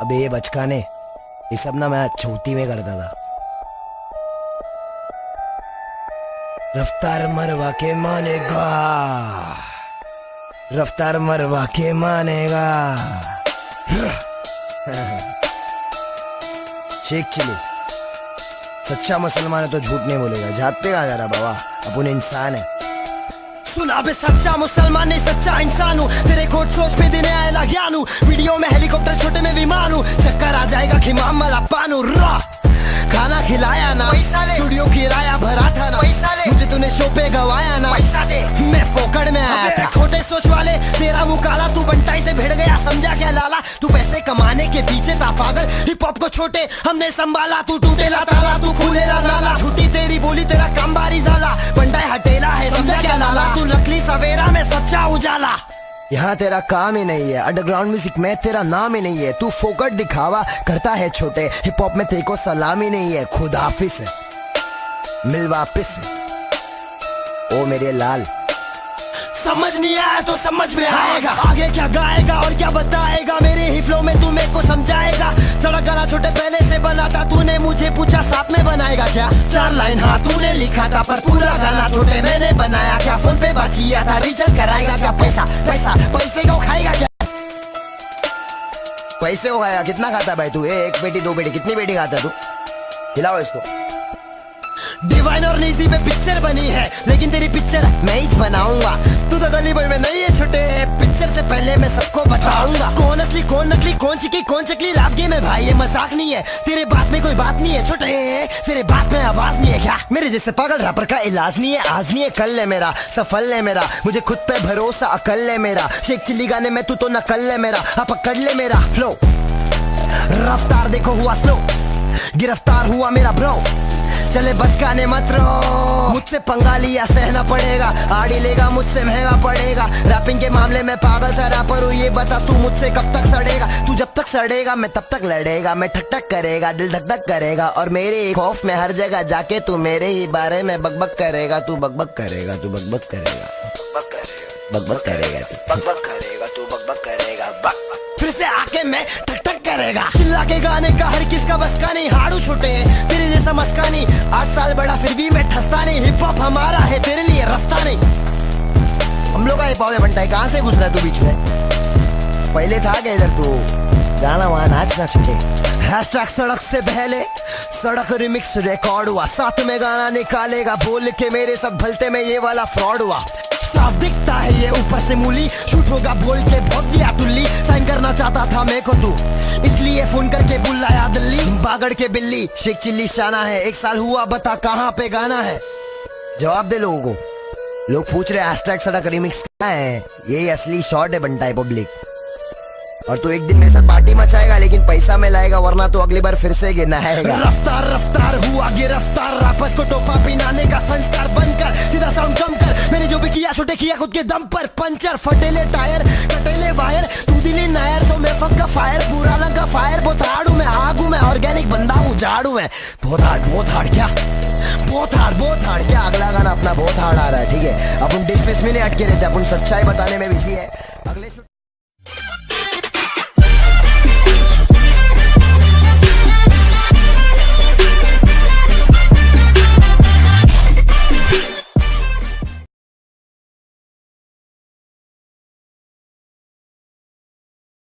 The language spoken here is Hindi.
अबे ये बचकाने, ये सब ना मैं चौथी में करता था। रफ्तार मरवा के मानेगा, रफ्तार मरवा के मानेगा। शेख चिली, सच्चा मुसलमान है तो झूठ नहीं बोलेगा। जात पे कहा जा रहा बाबा, अपन इंसान है। सुना बे सच्चा मुसलमान नहीं सच्चा इंसान हूँ। तेरे कोट सोच पे देने आएगा ज्ञान हूँ। वीडियो में हेलीकॉप्टर छोटे में विमान हूँ। चक्कर आ जाएगा कि मामला पानू रा। खाना खिलाया ना, स्टूडियो किराया भरा था ना, मुझे तूने शो पे गवाया ना, पैसा दे मैं फोकड़ में आया था। छोटे सोच वाले तेरा मुँह काला, तू बंटाई से भिड़ गया समझा क्या लाला। तू पैसे कमाने के पीछे था पागल, हिप हॉप को छोटे हमने संभाला। तू टूटेला ताला, तू खुलेला नाला, छुट्टी तेरी बोली तेरा काम बारी जाला। बंटाई हटेला है समझा क्या लाला, तू नकली सवेरा में सच्चा उजाला। यहाँ तेरा काम ही नहीं है, अंडरग्राउंड म्यूजिक में तेरा नाम ही नहीं है। तू फोकट दिखावा करता है छोटे, हिप हॉप में तेरे को सलाम ही नहीं है। खुद हाफिज है, मिल वापिस है ओ मेरे लाल। समझ नहीं आया तो समझ में आएगा, आगे क्या गाएगा और क्या बताएगा। मेरे ही फ्लो में तू मेरे को समझाएगा। सड़क गाना छोटे पहले से बना था, तूने मुझे पूछा साथ में बनाएगा क्या। 4 लाइन हाँ तूने लिखा था, पर पूरा गाना छोटे मैंने बनाया क्या। फोन पे बात किया था, रिचार्ज कराएगा क्या। पैसा पैसा पैसे को खाएगा क्या। पैसे को खाएगा, कितना खाता भाई तू। एक बेटी 2 बेटी कितनी बेटी खाता तू, खिलाओ इसको। डिवाइन और नीजी पे पिक्चर बनी है, लेकिन तेरी पिक्चर मैं ही बनाऊंगा। तू तो गली बॉय में नहीं है छोटे, पिक्चर से पहले मैं सबको बताऊंगा। कौन असली कौन नकली, कौन चिकी कौन चकली। लाभ गेम है भाई, ये मजाक नहीं है। तेरे बात में कोई बात नहीं है छोटे, तेरे बात में आवाज नहीं है क्या। मेरे जैसे पागल रैपर का इलाज नहीं है, आज नहीं है कल है मेरा, सफल है मेरा। मुझे खुद पे भरोसा अकल है मेरा। शेख चिल्ली गाने में तू तो नकल है मेरा। हाँ पकड़ ले मेरा फ्लो, रफ्तार देखो हुआ स्लो, गिरफ्तार हुआ मेरा ब्रो। चले बचकाने मत रो, मुझसे पंगा लिया सहना पड़ेगा। आड़ी लेगा मुझसे महंगा पड़ेगा। रैपिंग के मामले में पागल सा रैपर हूँ, ये बता तू मुझसे कब तक सड़ेगा। तू जब तक सड़ेगा मैं तब तक लड़ेगा। मैं ठक ठक करेगा, दिल धक धक करेगा। और मेरे खौफ में हर जगह जाके तू मेरे ही बारे में बकबक करेगा। तू बकबक करेगा, तू बकबक करेगा, बकबक करेगा, बकबक करेगा, तू बकबक करेगा। फिर से आके मैं ठक ठक करेगा। चिल्ला के गाने का हर किसका बस का नहीं। हाड़ू छोटे तेरे जैसा मस्का नहीं, 8 साल बड़ा फिर भी मैं ठसता नहीं। हिप हॉप हमारा है, तेरे लिए रास्ता नहीं। हम लोग का हिप हॉप है बंटाई, कहाँ से घुस रहा है तू बीच में। पहले था क्या इधर तू, गाना वहाँ नाचना छोटे। हैशटैग सड़क से पहले सड़क रिमिक्स रिकॉर्ड हुआ, साथ में गाना निकालेगा। बोल के मेरे साथ भलते में ये वाला फ्रॉड हुआ। साफ दिखता है ये ऊपर से मूली, शूट होगा बोल के भोग दिया टुल्ली। साइन करना चाहता था मेरे को तू, इसलिए फोन करके बुलाया दिल्ली। बागड़ के बिल्ली शेख चिल्ली शाना है, 1 साल हुआ बता कहाँ पे गाना है। जवाब दे लोगों को, लोग पूछ रहे हैशटैग सड़क रिमिक्स क्या है। यही असली शॉट है बंटाई पब्लिक। और तू एक दिन मेरे साथ पार्टी मचाएगा, लेकिन पैसा में लाएगा, वरना तो अगली बार फिर से गिनाएगा। रफ्तार रफ्तार हुआ गिरफ्तार, रापस को टोपा पिनाने का संस्कार बंद कर, सीधा साउंड कम कर। मैंने जो भी किया छोटे किया खुद के दम पर। पंचर फटेले टायर कटेले वायर, तू दिली नायर तो मैं फक का फायर। पूरा लंका फायर, बहुत हार्ड हूँ मैं, आग हूँ मैं, ऑर्गेनिक बंदा हूँ, झाड़ू मैं। बहुत हार्ड क्या, बहुत हार्ड क्या। अगला गाना अपना बहुत हार्ड आ रहा है, ठीक है। अपन डिस्मिस में नहीं अटके रहते, अपन सच्चाई बताने में बिजी है।